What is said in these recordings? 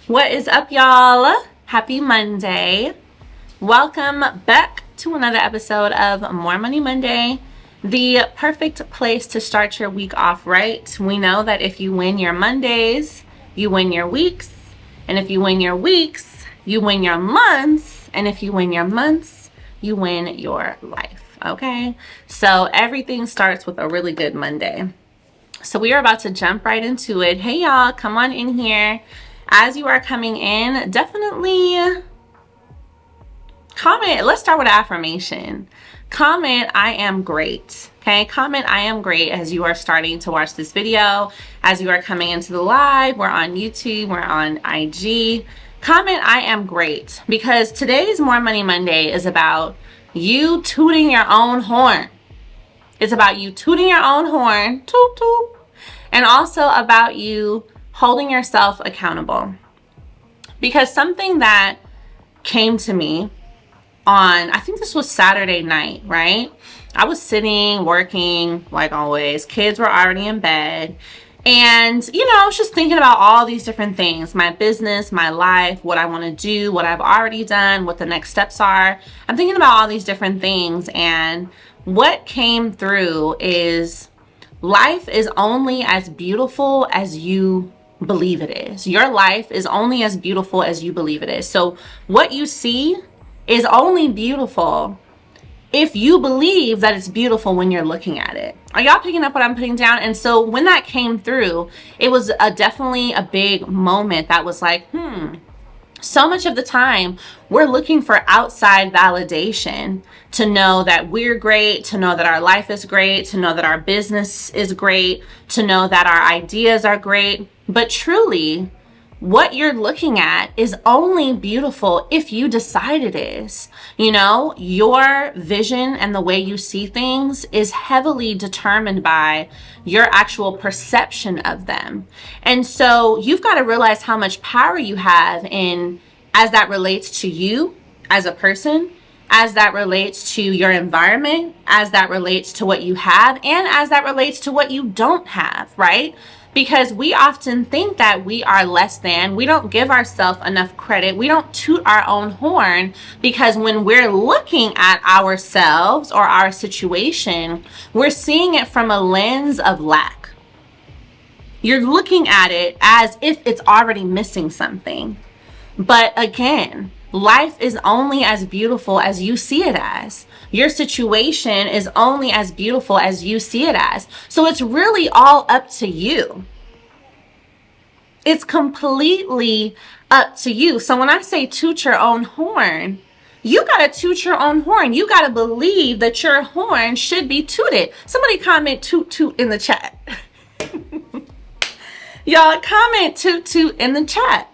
What is up, y'all? Happy Monday. Welcome back to another episode of More Money Monday, the perfect place to start your week off right. We know that if you win your Mondays, you win your weeks. And if you win your weeks, you win your months. And if you win your months, you win your life. Okay? So everything starts with a really good Monday. So we are about to jump right into it. Hey, y'all, come on in here. As you are coming in, definitely comment. Let's start with an affirmation. Comment, I am great. Okay, comment, I am great as you are starting to watch this video. As you are coming into the live, we're on YouTube, we're on IG. Comment, I am great, because today's More Money Monday is about you tooting your own horn. It's about you tooting your own horn, toot toot, and also about you holding yourself accountable. Because something that came to me on, I think this was Saturday night, right? I was sitting, working, like always. Kids were already in bed. And, I was just thinking about all these different things. My business, my life, what I want to do, what I've already done, what the next steps are. I'm thinking about all these different things. And what came through is life is only as beautiful as you believe it is. Your life is only as beautiful as you believe it is. So what you see is only beautiful if you believe that it's beautiful when you're looking at it. Are y'all picking up what I'm putting down? And so when that came through, it was definitely a big moment that was like, so much of the time we're looking for outside validation to know that we're great, to know that our life is great, to know that our business is great, to know that our ideas are great. But truly, what you're looking at is only beautiful if you decide it is. Your vision and the way you see things is heavily determined by your actual perception of them. And so you've got to realize how much power you have as that relates to you as a person, as that relates to your environment, as that relates to what you have, and as that relates to what you don't have, right? Because we often think that we are less than. We don't give ourselves enough credit. We don't toot our own horn, because when we're looking at ourselves or our situation, we're seeing it from a lens of lack. You're looking at it as if it's already missing something. But again, life is only as beautiful as you see it as. Your situation is only as beautiful as you see it as. So it's really all up to you. It's completely up to you. So when I say toot your own horn, you got to toot your own horn. You got to believe that your horn should be tooted. Somebody comment toot toot in the chat. Y'all comment toot toot in the chat.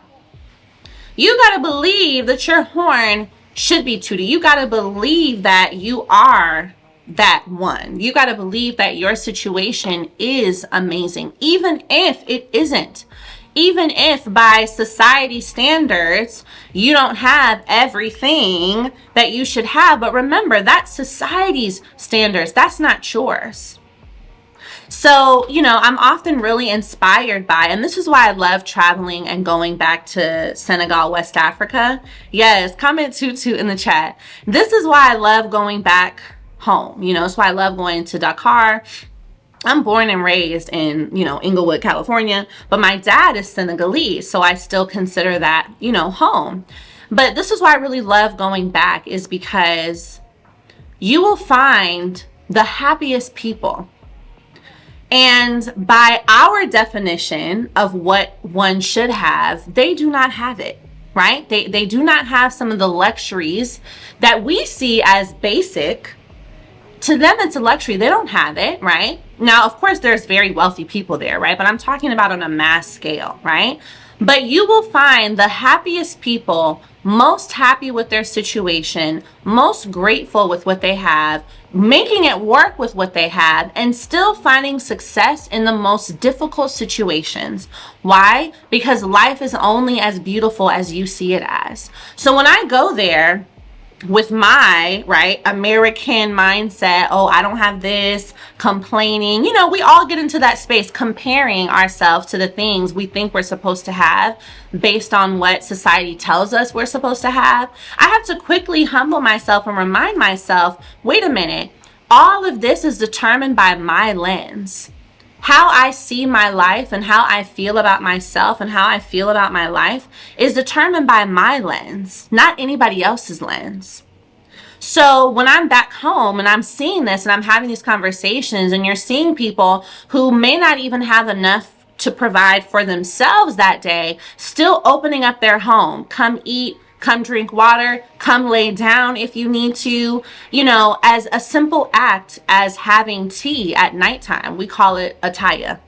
You got to believe that your horn should be tooted. You got to believe that you are that one. You got to believe that your situation is amazing, even if it isn't. Even if by society standards, you don't have everything that you should have. But remember, that's society's standards. That's not yours. So, I'm often really inspired by, and this is why I love traveling and going back to Senegal, West Africa. Yes, comment toot toot in the chat. This is why I love going back home. It's why I love going to Dakar. I'm born and raised in, Inglewood, California, but my dad is Senegalese, so I still consider that, home. But this is why I really love going back, is because you will find the happiest people. And by our definition of what one should have, they do not have it, right? They do not have some of the luxuries that we see as basic. To them, it's a luxury. They don't have it, right? Now, of course, there's very wealthy people there, right? But I'm talking about on a mass scale, right? But you will find the happiest people, most happy with their situation, most grateful with what they have, making it work with what they have, and still finding success in the most difficult situations. Why? Because life is only as beautiful as you see it as. So when I go there, with my American mindset, oh, I don't have this, complaining, we all get into that space, comparing ourselves to the things we think we're supposed to have based on what society tells us we're supposed to have. I have to quickly humble myself and remind myself, wait a minute, all of this is determined by my lens. How I see my life and how I feel about myself and how I feel about my life is determined by my lens, not anybody else's lens. So when I'm back home and I'm seeing this and I'm having these conversations, and you're seeing people who may not even have enough to provide for themselves that day, still opening up their home, come eat, come drink water, come lay down if you need to, as a simple act as having tea at nighttime. We call it attaya.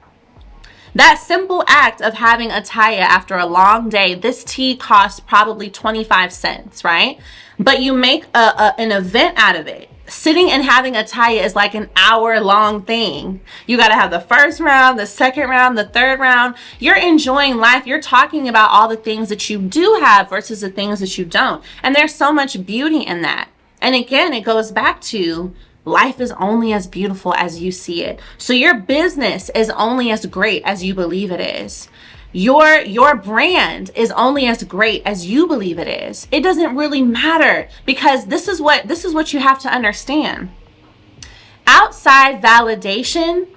That simple act of having attaya after a long day, this tea costs probably 25 cents, right? But you make an event out of it. Sitting and having attaya is like an hour-long thing. You got to have the first round, the second round, the third round. You're enjoying life. You're talking about all the things that you do have versus the things that you don't. And there's so much beauty in that. And again, it goes back to life is only as beautiful as you see it. So your business is only as great as you believe it is. Your brand is only as great as you believe it is. It doesn't really matter, because this is what you have to understand. Outside validation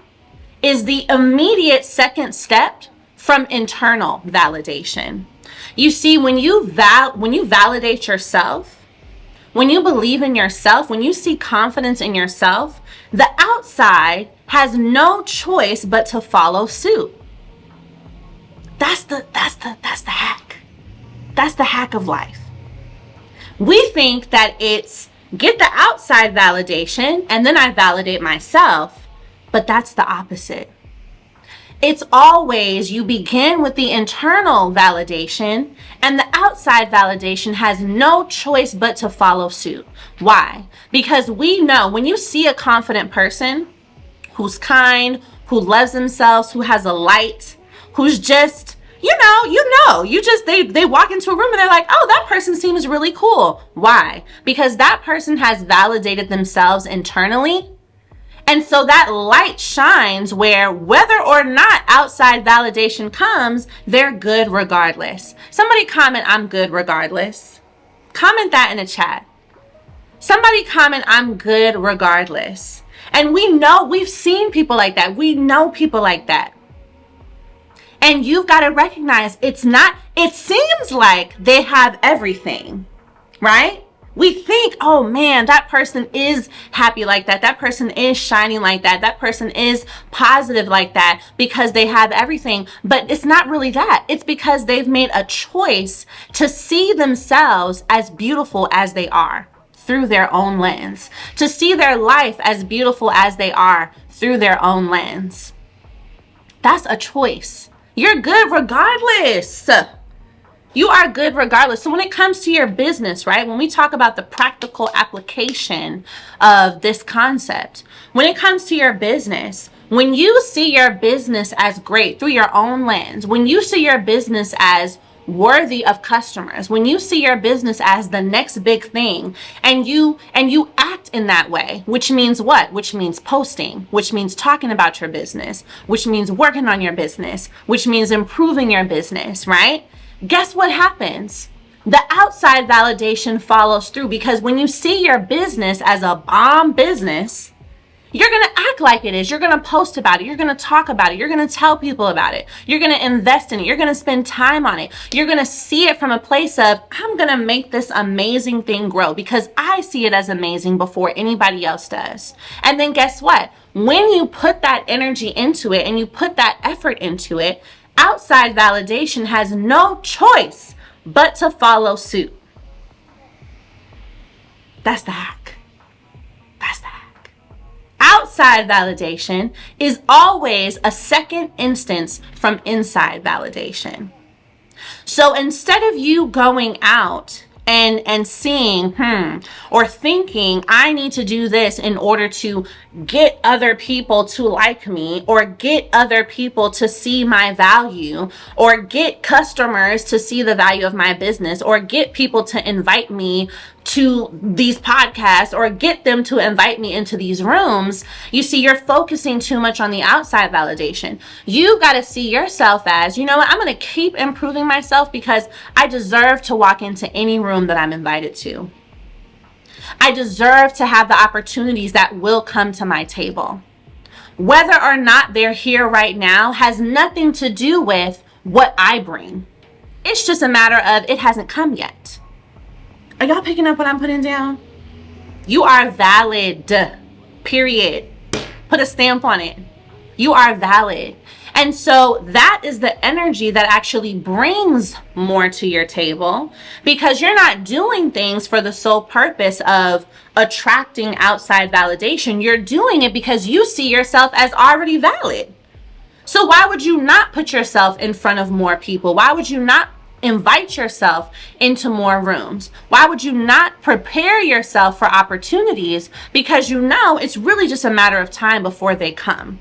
is the immediate second step from internal validation. You see, when you validate yourself, when you believe in yourself, when you see confidence in yourself, the outside has no choice but to follow suit. That's the hack. That's the hack of life. We think that it's get the outside validation and then I validate myself, but that's the opposite. It's always you begin with the internal validation, and the outside validation has no choice but to follow suit. Why? Because we know when you see a confident person who's kind, who loves themselves, who has a light, who's just, they walk into a room and they're like, oh, that person seems really cool. Why? Because that person has validated themselves internally. And so that light shines where whether or not outside validation comes, they're good regardless. Somebody comment, I'm good regardless. Comment that in the chat. Somebody comment, I'm good regardless. And we've seen people like that. We know people like that. And you've got to recognize it seems like they have everything, right? We think, oh man, that person is happy like that. That person is shining like that. That person is positive like that because they have everything. But it's not really that. It's because they've made a choice to see themselves as beautiful as they are through their own lens, to see their life as beautiful as they are through their own lens. That's a choice. You're good regardless. You are good regardless. So when it comes to your business, right? When we talk about the practical application of this concept, when it comes to your business, when you see your business as great through your own lens, when you see your business as worthy of customers, when you see your business as the next big thing, and you act in that way, which means what? Which means posting, which means talking about your business, which means working on your business, which means improving your business, right? Guess what happens? The outside validation follows through, because when you see your business as a bomb business, you're going to act like it is. You're going to post about it. You're going to talk about it. You're going to tell people about it. You're going to invest in it. You're going to spend time on it. You're going to see it from a place of, I'm going to make this amazing thing grow because I see it as amazing before anybody else does. And then guess what? When you put that energy into it and you put that effort into it, outside validation has no choice but to follow suit. That's the hack. That's the hack. Outside validation is always a second instance from inside validation. So instead of you going out and seeing, or thinking, I need to do this in order to get other people to like me, or get other people to see my value, or get customers to see the value of my business, or get people to invite me to these podcasts or get them to invite me into these rooms. You see, you're focusing too much on the outside validation. You've got to see yourself as, you know what, I'm going to keep improving myself because I deserve to walk into any room that I'm invited to. I deserve to have the opportunities that will come to my table. Whether or not they're here right now has nothing to do with what I bring. It's just a matter of it hasn't come yet. Are y'all picking up what I'm putting down? You are valid, period. Put a stamp on it. You are valid. And so that is the energy that actually brings more to your table, because you're not doing things for the sole purpose of attracting outside validation. You're doing it because you see yourself as already valid. So why would you not put yourself in front of more people? Why would you not invite yourself into more rooms? Why would you not prepare yourself for opportunities? Because you know it's really just a matter of time before they come.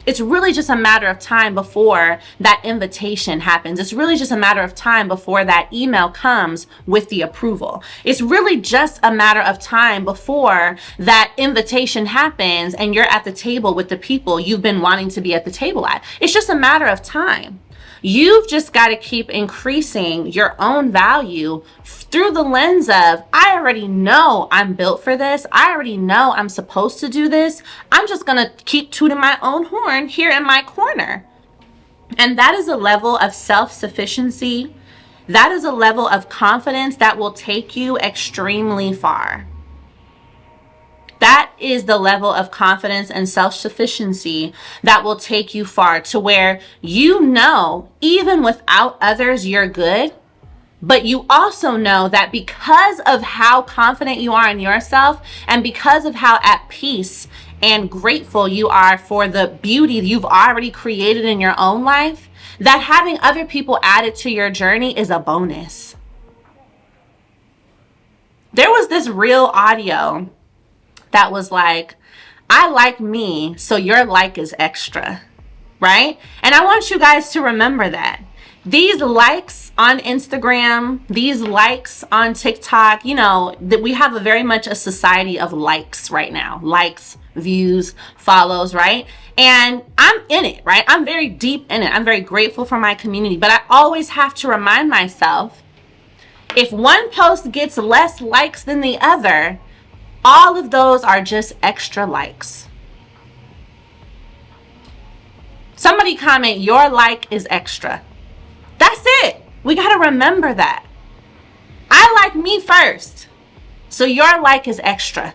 It's really just a matter of time before that invitation happens. It's really just a matter of time before that email comes with the approval. It's really just a matter of time before that invitation happens and you're at the table with the people you've been wanting to be at the table at. It's just a matter of time. You've just got to keep increasing your own value through the lens of, I already know I'm built for this. I already know I'm supposed to do this. I'm just going to keep tooting my own horn here in my corner. And that is a level of self-sufficiency. That is a level of confidence that will take you extremely far. That is the level of confidence and self-sufficiency that will take you far, to where you know, even without others, you're good. But you also know that because of how confident you are in yourself and because of how at peace and grateful you are for the beauty you've already created in your own life, that having other people added to your journey is a bonus. There was this real audio that was like, I like me, so your like is extra, right? And I want you guys to remember that. These likes on Instagram, these likes on TikTok, you know, that we have a very much a society of likes right now. Likes, views, follows, right? And I'm in it, right? I'm very deep in it. I'm very grateful for my community, but I always have to remind myself, if one post gets less likes than the other, all of those are just extra likes. Somebody comment, your like is extra. That's it. We got to remember that. I like me first, so your like is extra.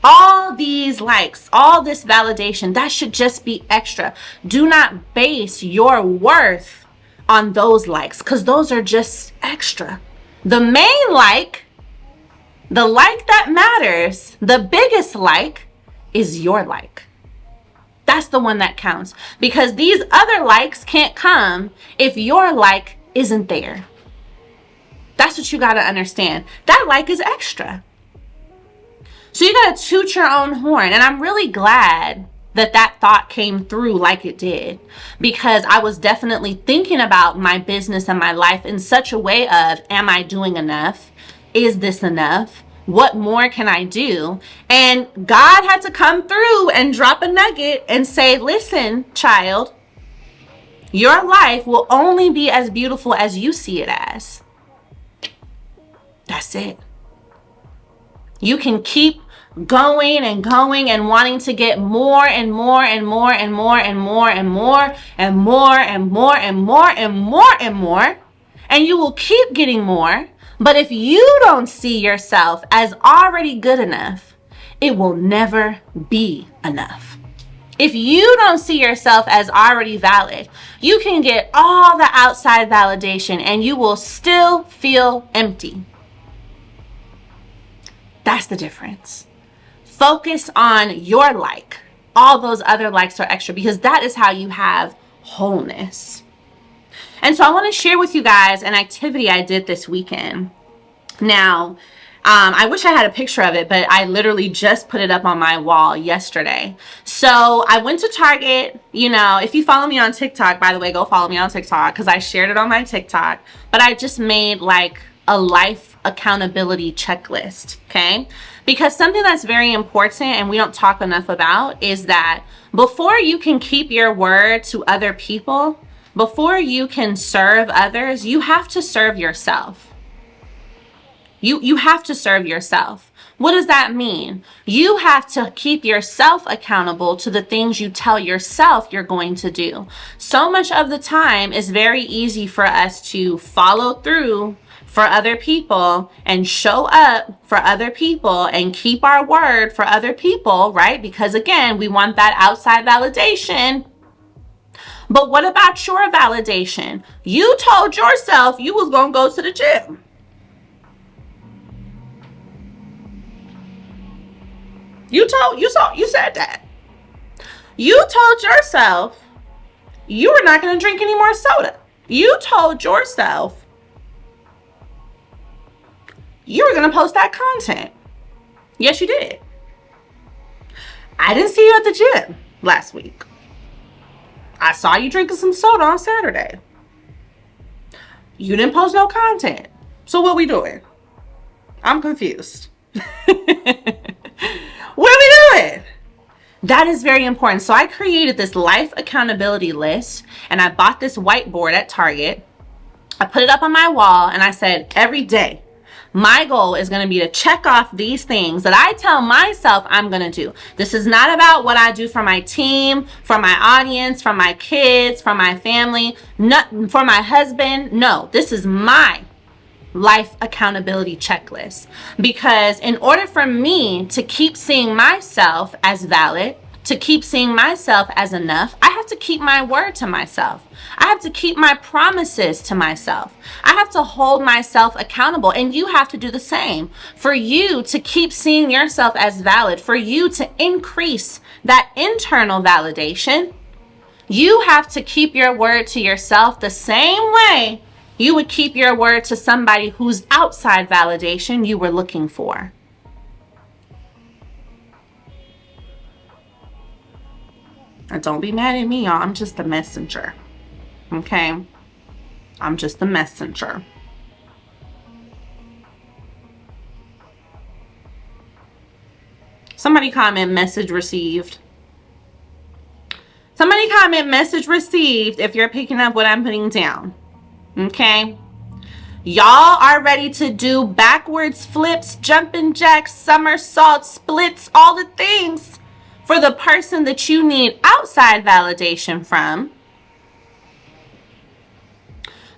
All these likes, all this validation, that should just be extra. Do not base your worth on those likes, because those are just extra. The main like, the like that matters, the biggest like, is your like. That's the one that counts, because these other likes can't come if your like isn't there. That's what you got to understand. That like is extra. So you got to toot your own horn. And I'm really glad that that thought came through like it did, because I was definitely thinking about my business and my life in such a way of, am I doing enough? Is this enough? What more can I do? And God had to come through and drop a nugget and say, listen, child, your life will only be as beautiful as you see it as. That's it. You can keep going and going and wanting to get more and more and more and more and more and more and more and more and more and more and more, and you will keep getting more. But if you don't see yourself as already good enough, it will never be enough. If you don't see yourself as already valid, you can get all the outside validation and you will still feel empty. That's the difference. Focus on your like. All those other likes are extra, because that is how you have wholeness. And so I want to share with you guys an activity I did this weekend. Now, I wish I had a picture of it, but I literally just put it up on my wall yesterday. So I went to Target. You know, if you follow me on TikTok, by the way, go follow me on TikTok, because I shared it on my TikTok. But I just made like a life accountability checklist, okay? Because something that's very important and we don't talk enough about is that before you can keep your word to other people, before you can serve others, you have to serve yourself. You have to serve yourself. What does that mean? You have to keep yourself accountable to the things you tell yourself you're going to do. So much of the time it's very easy for us to follow through for other people and show up for other people and keep our word for other people, right? Because again, we want that outside validation. But what about your validation? You told yourself you was going to go to the gym. You said that. You told yourself you were not going to drink any more soda. You told yourself you were going to post that content. Yes, you did. I didn't see you at the gym last week. I saw you drinking some soda on Saturday. You didn't post no content. So what we doing? I'm confused. What are we doing? That is very important. So I created this life accountability list and I bought this whiteboard at Target. I put it up on my wall and I said, every day, my goal is going to be to check off these things that I tell myself I'm going to do. This is not about what I do for my team, for my audience, for my kids, for my family, not for my husband. No, this is my life accountability checklist. Because in order for me to keep seeing myself as valid, to keep seeing myself as enough, I have to keep my word to myself. I have to keep my promises to myself. I have to hold myself accountable, and you have to do the same. For you to keep seeing yourself as valid, for you to increase that internal validation, you have to keep your word to yourself the same way you would keep your word to somebody whose outside validation you were looking for. And don't be mad at me, y'all. I'm just the messenger. Okay? I'm just the messenger. Somebody comment message received. Somebody comment message received if you're picking up what I'm putting down. Okay? Y'all are ready to do backwards flips, jumping jacks, somersaults, splits, all the things for the person that you need outside validation from.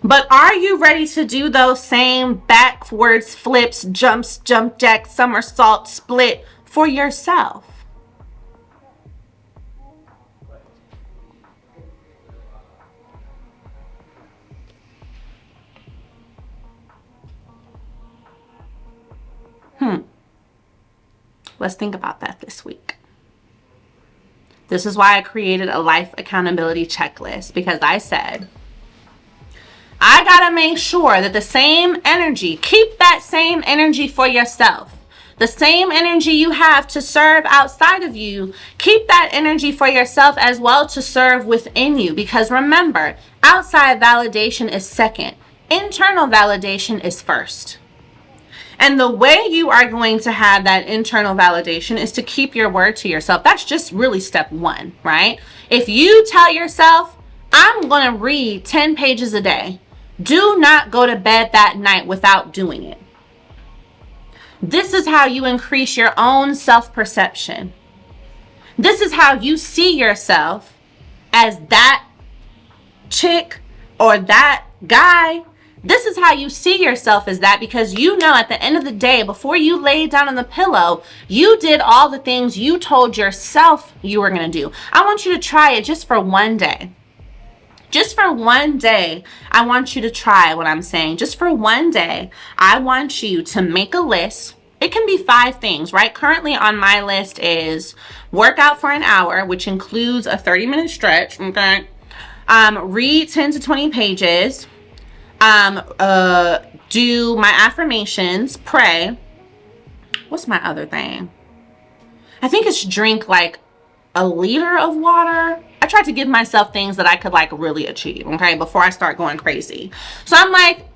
But are you ready to do those same backwards flips, jumps, jump jack, somersault, split for yourself? Let's think about that this week. This is why I created a life accountability checklist, because I said, I gotta make sure that the same energy, keep that same energy for yourself. The same energy you have to serve outside of you, keep that energy for yourself as well to serve within you. Because remember, outside validation is second. Internal validation is first. And the way you are going to have that internal validation is to keep your word to yourself. That's just really step one, right? If you tell yourself, I'm going to read 10 pages a day, do not go to bed that night without doing it. This is how you increase your own self-perception. This is how you see yourself as that chick or that guy. This is how you see yourself as that, because you know at the end of the day, before you lay down on the pillow, you did all the things you told yourself you were going to do. I want you to try it just for one day. Just for one day, I want you to try what I'm saying. Just for one day, I want you to make a list. It can be 5 things, right? Currently on my list is workout for an hour, which includes a 30-minute stretch, okay? Read 10 to 20 pages. Do my affirmations, pray. What's my other thing? I think it's drink like a liter of water. I tried to give myself things that I could like really achieve, okay, before I start going crazy. So I'm like,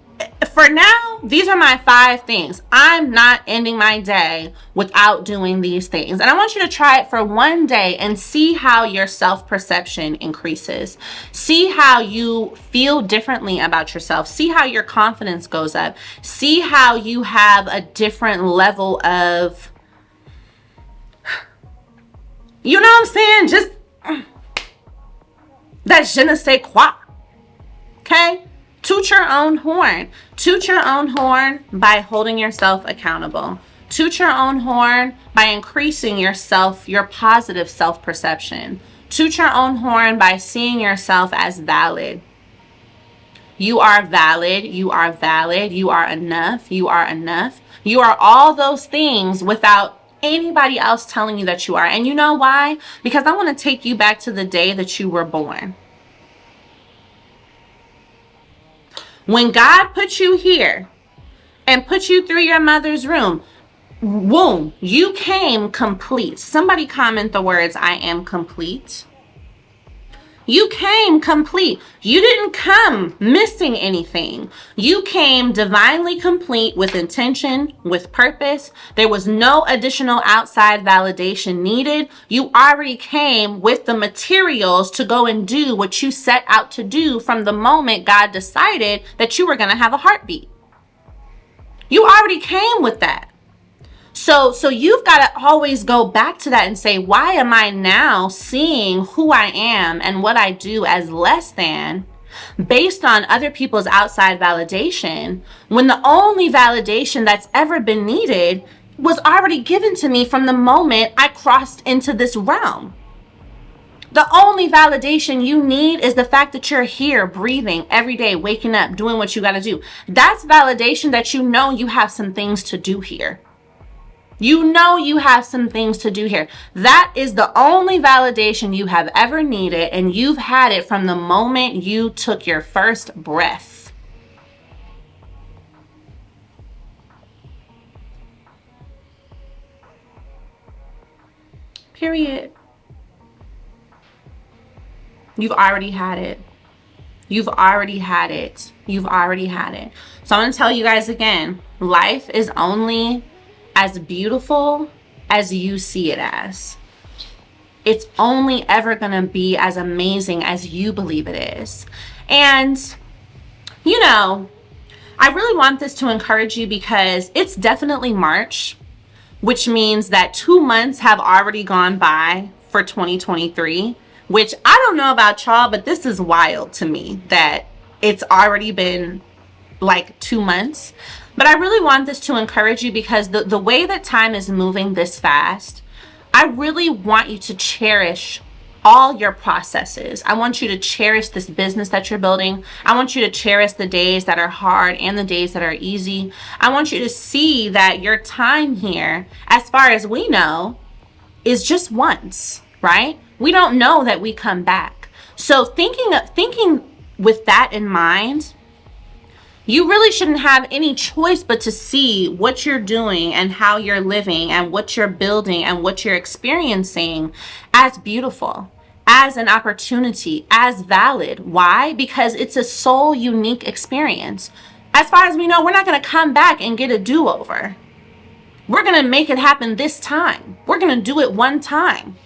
for now, these are my 5 things. I'm not ending my day without doing these things. And I want you to try it for one day and see how your self-perception increases. See how you feel differently about yourself. See how your confidence goes up. See how you have a different level of, you know what I'm saying? Just that je ne sais quoi. Okay? Toot your own horn. Toot your own horn by holding yourself accountable. Toot your own horn by increasing your positive self-perception. Toot your own horn by seeing yourself as valid. You are valid. You are valid. You are enough. You are enough. You are all those things without anybody else telling you that you are. And you know why? Because I want to take you back to the day that you were born. When God put you here and put you through your mother's womb, you came complete. Somebody comment the words, I am complete. You came complete. You didn't come missing anything. You came divinely complete with intention, with purpose. There was no additional outside validation needed. You already came with the materials to go and do what you set out to do from the moment God decided that you were going to have a heartbeat. You already came with that. So you've got to always go back to that and say, why am I now seeing who I am and what I do as less than based on other people's outside validation, when the only validation that's ever been needed was already given to me from the moment I crossed into this realm? The only validation you need is the fact that you're here, breathing every day, waking up, doing what you got to do. That's validation that you know you have some things to do here. You know you have some things to do here. That is the only validation you have ever needed, and you've had it from the moment you took your first breath. Period. You've already had it. You've already had it. You've already had it. So I'm going to tell you guys again, life is only as beautiful as you see it as. It's only ever going to be as amazing as you believe it is. And, you know, I really want this to encourage you because it's definitely March, which means that 2 months have already gone by for 2023, which I don't know about y'all, but this is wild to me that it's already been like 2 months. But I really want this to encourage you because the way that time is moving this fast, I really want you to cherish all your processes. I want you to cherish this business that you're building. I want you to cherish the days that are hard and the days that are easy. I want you to see that your time here, as far as we know, is just once, right? We don't know that we come back. So thinking with that in mind, you really shouldn't have any choice but to see what you're doing and how you're living and what you're building and what you're experiencing as beautiful, as an opportunity, as valid. Why? Because it's a soul unique experience. As far as we know, we're not going to come back and get a do-over. We're going to make it happen this time. We're going to do it one time.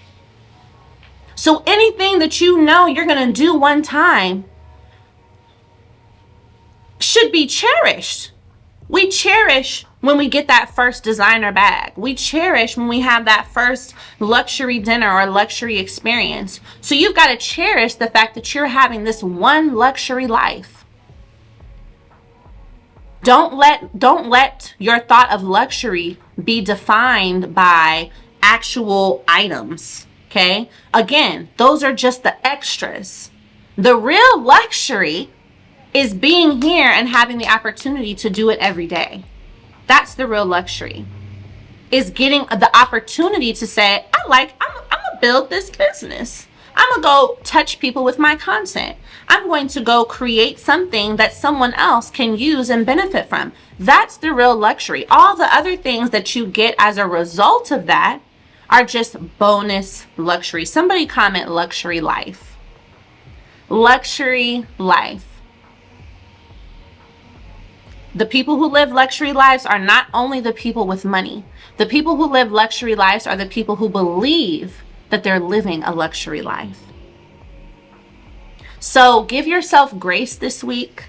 So anything that you know you're going to do one time should be cherished. We cherish when we get that first designer bag. We cherish when we have that first luxury dinner or luxury experience. So you've got to cherish the fact that you're having this one luxury life. Don't let your thought of luxury be defined by actual items, okay? Again, those are just the extras. The real luxury is being here and having the opportunity to do it every day. That's the real luxury. Is getting the opportunity to say, I'm gonna build this business. I'm gonna go touch people with my content. I'm going to go create something that someone else can use and benefit from. That's the real luxury. All the other things that you get as a result of that are just bonus luxury. Somebody comment luxury life. Luxury life. The people who live luxury lives are not only the people with money. The people who live luxury lives are the people who believe that they're living a luxury life. So give yourself grace this week.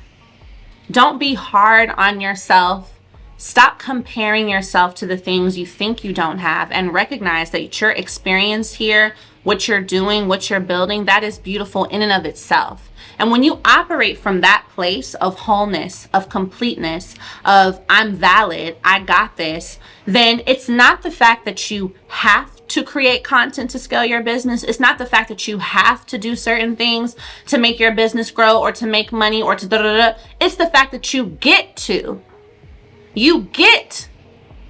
Don't be hard on yourself. Stop comparing yourself to the things you think you don't have, and recognize that your experience here, what you're doing, what you're building, that is beautiful in and of itself. And when you operate from that place of wholeness, of completeness, of I'm valid, I got this, then it's not the fact that you have to create content to scale your business. It's not the fact that you have to do certain things to make your business grow or to make money or to da-da-da-da. It's the fact that you get to. You get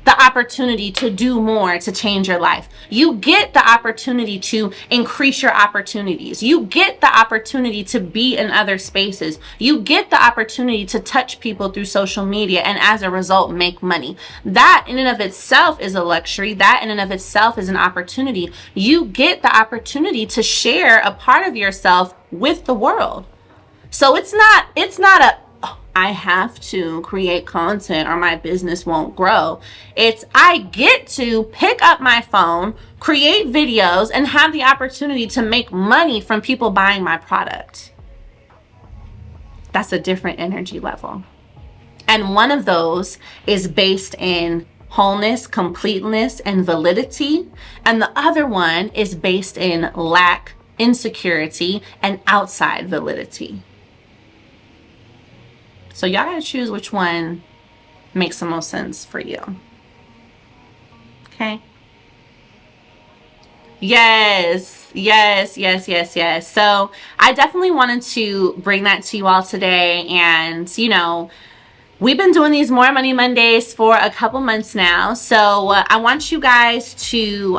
the opportunity to do more to change your life. You get the opportunity to increase your opportunities. You get the opportunity to be in other spaces. You get the opportunity to touch people through social media and as a result make money. That in and of itself is a luxury. That in and of itself is an opportunity. You get the opportunity to share a part of yourself with the world. So it's not a I have to create content or my business won't grow. It's I get to pick up my phone, create videos, and have the opportunity to make money from people buying my product. That's a different energy level. And one of those is based in wholeness, completeness, and validity. And the other one is based in lack, insecurity, and outside validity. So y'all gotta choose which one makes the most sense for you. Okay. Yes. So I definitely wanted to bring that to you all today. And, we've been doing these More Money Mondays for a couple months now. So I want you guys to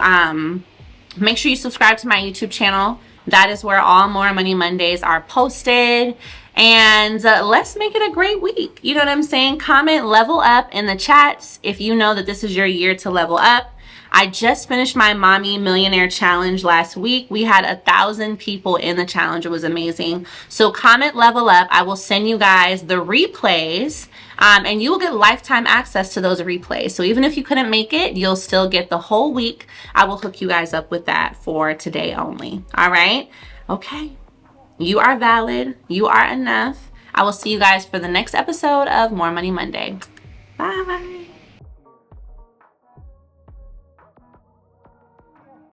make sure you subscribe to my YouTube channel. That is where all More Money Mondays are posted. And let's make it a great week. You know what I'm saying? Comment level up in the chats if you know that this is your year to level up. I just finished my Mommy Millionaire Challenge last week. We had 1,000 people in the challenge. It was amazing. So comment level up. I will send you guys the replays and you will get lifetime access to those replays. So even if you couldn't make it, you'll still get the whole week. I will hook you guys up with that for today only. All right? Okay. You are valid. You are enough. I will see you guys for the next episode of More Money Monday. Bye.